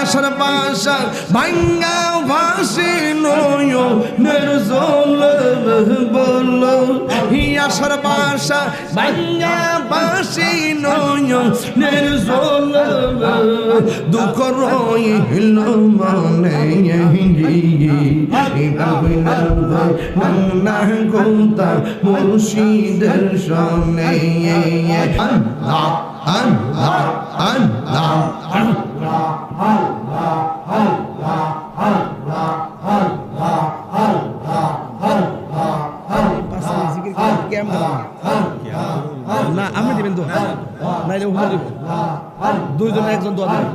আসার বাসা ভাঙ্গা ভাসি নয়নের জলে বলো আসার বাসা ভাঙ্গা ভাসি নয়নের জলে দুঃখ রইল মনে না গোতা মুর্শিদের সামনে আল্লাহ আল্লাহ আল্লাহ আল্লাহ আল্লাহ আল্লাহ আল্লাহ আল্লাহ না আমি দিবেন তো নাইলে উপরে দিব দুইজনে একজন দোয়া দেবেন